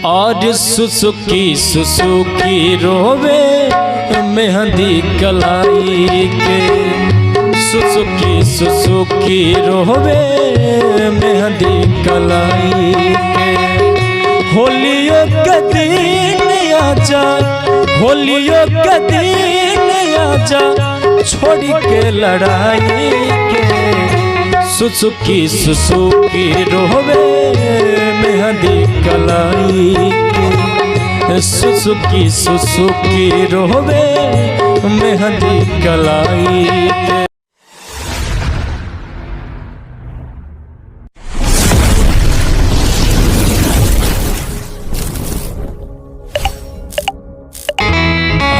और सुसुकी रोवे मेहंदी कलाई के। सुसुकी रोवे मेहंदी कलाई के। होलियों के दिन आजा, होलियों के दिन आजा, छोड़ के लड़ाई के। सुसुकी रोवे मेहंदी कलाई के। सुसुकी रोवे मेहंदी कलाई के।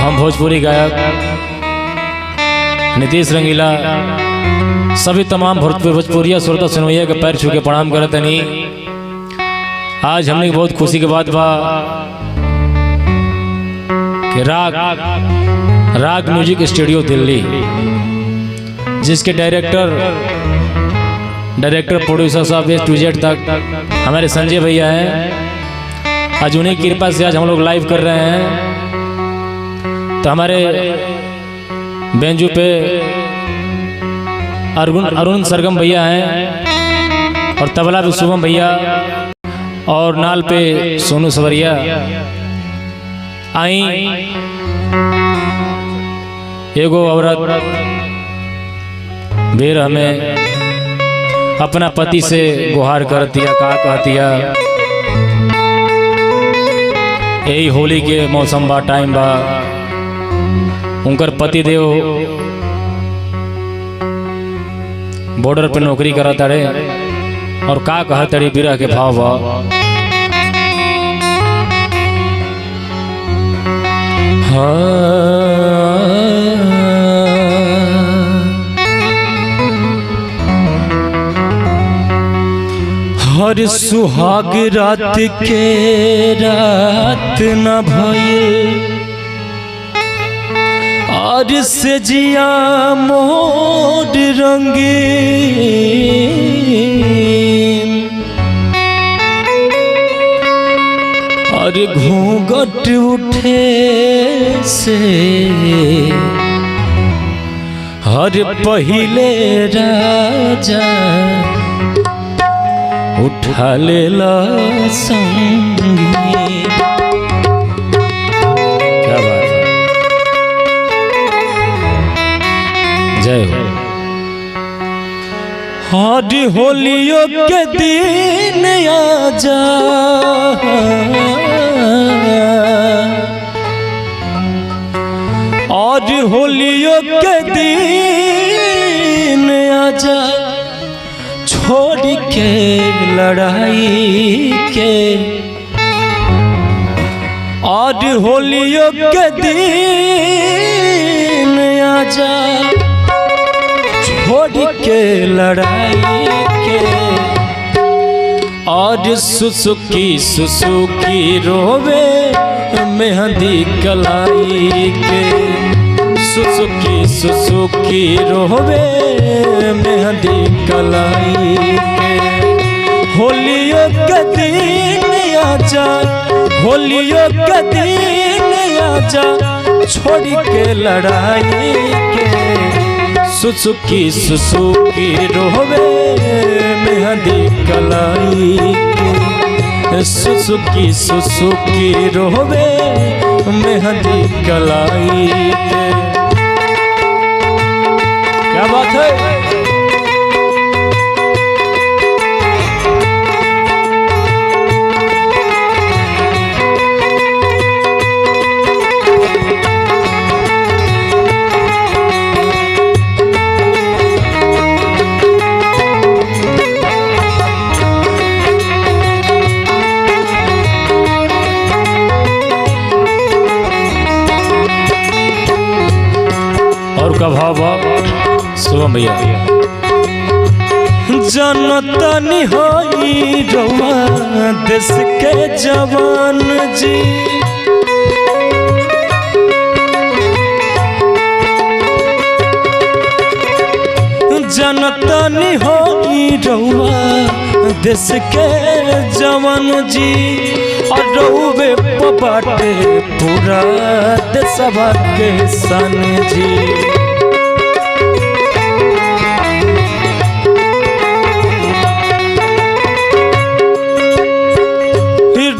हम भोजपुरी गायक नीतीश रंगीला सभी तमाम भोजपुरिया श्रोता सुनवैया के पैर छू के प्रणाम करते नहीं। आज हमने बहुत खुशी के बात बा कि राग म्यूजिक स्टूडियो दिल्ली, जिसके डायरेक्टर प्रोड्यूसर साहब A to Z तक हमारे संजय भैया हैं। आज उन्हीं की कृपा से आज हम लोग लाइव कर रहे हैं। तो हमारे बेंजू पे अरुण सरगम भैया हैं और तबला पे शुभम भैया और नाल पे सोनू सवरिया। आई एगो औरत बेर हमें अपना पति से गुहार करतिया, का कहतिया यही होली के मौसम बा, टाइम बा, उनकर पति देव बॉर्डर पे नौकरी करा तारे और का कहा तड़ी बिरह के भाव बा। हर सुहाग रात के रात न भइल और से जिया मोर रंगीन। और घूंघट उठे से हर पहिले राजा उठा लेला संगी। क्या बात है, जय हो। आज होलियों के दिन आजा, आज होलियों के दिन आजा, छोड़ के लड़ाई के। आज होलियों के दिन आजा, छोड़ के लड़ाई के। आज सुसुकी रोवे मेहंदी कलाई के। सुसुकी रोवे मेहंदी कलाई के। होलियों के दिन आजा, होलियों के दिन आजा, छोड़ के लड़ाई के। सुसुकी रोवे मेहंदी कलाई के। सुसुकी रोवे मेहंदी कलाई के। क्या बात है। और का भाव शुभम भैया। जनतनी होई रउआ देश के जवान जी, जनतनी होई रउआ देश के जवान जी और रउवे बाटे पूरा देशवा के सन जी।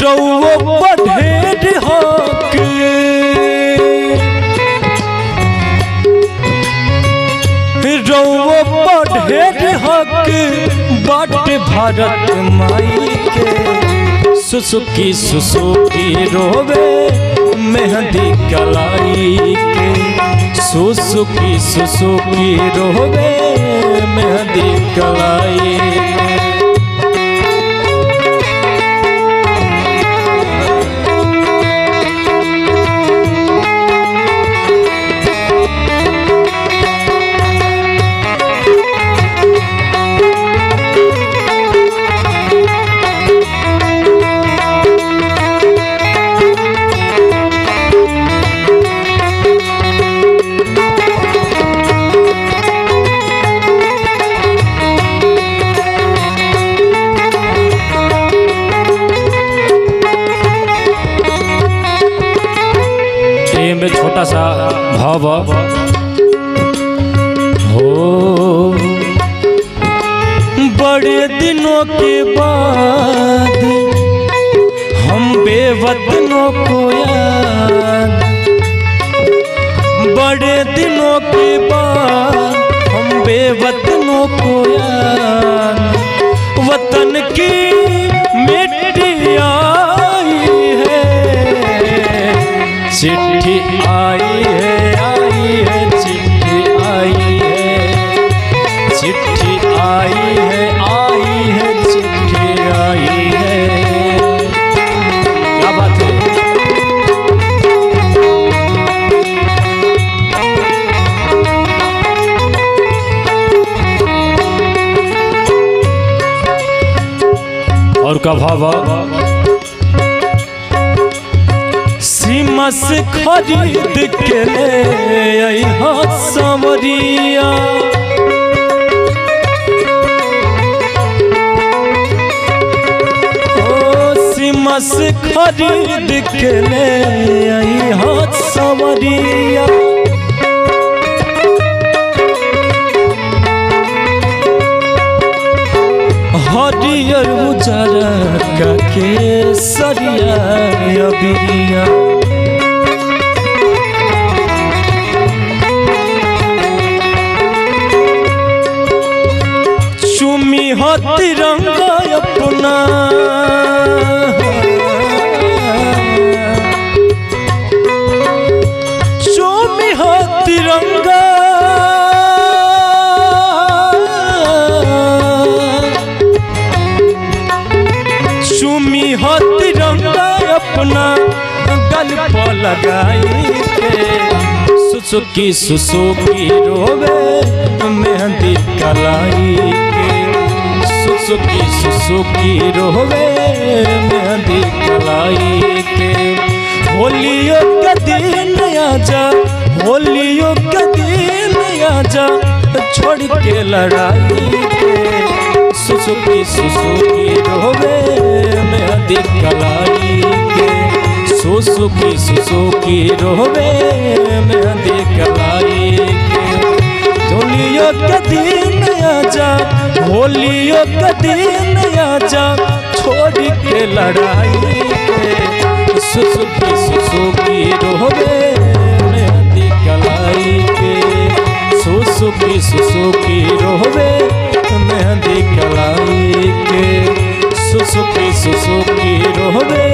रउवो बढ़ेर हक रउवो बढ़ेर हक बाटे भारत माई के। सुसुकी सुसुकी रोवे मेहंदी कलाई के। सुसुकी सुसुकी रोवे मेहंदी कलाई के। में छोटा सा भाव हो। बड़े दिनों के बाद हम बेवतनों को याद। बड़े दिनों के बाद हम बेवतनों को याद। वतन की मिट्टी आई है। चिट्ठी आई है चिट्ठी आई है। चिट्ठी आई है चिट्ठी आई है। क्या बात है। और का भाव सीमा से खरीद के ले आइहा सावरिया। ओ सीमा से खरीद के ले आइहा सावरिया। हरियर उजरा का केसरिया अबिरिया। चुमी हो तिरंगा अपना। चुमी हो तिरंगा। चुमी हो तिरंगा अपना गल पर लगाई के। सुसुकी सुसुकी रोवे मेहंदी कलाई के। सुसुकी सुसुकी रोवे मेहंदी कलाई के। होलियों का दिन आजा। होलियों का दिन आजा छोड़ के लड़ाई के। सुसुकी सुसुकी रोवे मेहंदी कलाई के। सुसुकी सुसुकी रोवे मेहंदी कलाई के। होलियों का दिन आजा। होलियों का दिन आजा छोड़ के लड़ाई के। सुसुकी सुसुकी रोवे मेहंदी कलाई के। सुसुकी सुसुकी रोवे मेहंदी कलाई के। सुसुकी सुसुकी रोवे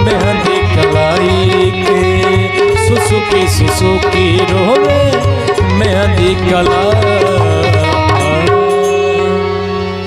मेहंदी कलाई के। सुसुकी सुसुकी रोवे मेहंदी कलाई।